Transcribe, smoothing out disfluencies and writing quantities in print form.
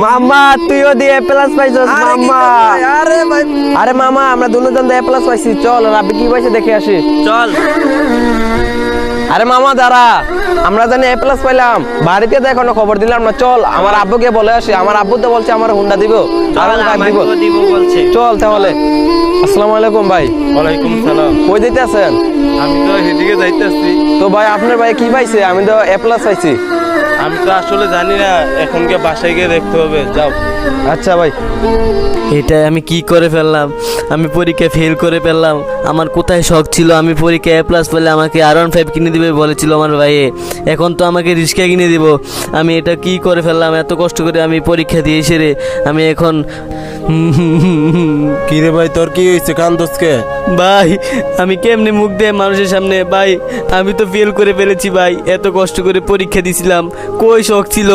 মামা তুইও দিয়ে এ প্লাস পাইছস মামা। আরে ভাই আরে মামা আমরা দুজন এ প্লাস পাইছি, চল রাব্বি কি পাইছে দেখে আসি। চল। আরে মামা দাঁড়া, আমরা জানি এ প্লাস পাইলাম, বাড়িতে তো এখনো খবর দিলাম না। চল আমার আব্বুকে বলে আসি, আমার আব্বু তো বলছে আমার হুন্ডা দিব, আরাম বাইক দিব। আমাকেও দিব বলছে। চল তাহলে। আসসালামু আলাইকুম ভাই। ওয়ালাইকুম সালাম। কই দিতে আছেন? আমি তো এদিকে যাইতেছি। তো ভাই আপনার ভাই কি পাইছে? আমি তো এ প্লাস পাইছি। আমি তো আসলে জানি না, এখনকে বাসায় গিয়ে দেখতে হবে। যাও। আচ্ছা ভাই। এটা আমি কি করে ফেললাম? আমি পরীক্ষা ফেল করে ফেললাম। আমার কোথায় শখ ছিল আমি পরীক্ষা এ প্লাস পেলে আমাকে R15 কিনে দিবে বলেছিল আমার ভাইয়ে, এখন তো আমাকে রিক্সা কিনে দিব। আমি এটা কি করে ফেললাম? এত কষ্ট করে আমি পরীক্ষা দিয়ে এসে রে আমি এখন কি রে ভাই, তোর কি হয়েছে? কান্দোসকে? ভাই আমি কেমনে মুখ দেয় মানুষের সামনে? ভাই আমি তো ফেল করে ফেলেছি ভাই, এত কষ্ট করে পরীক্ষা দিছিলাম, কই শখ ছিল।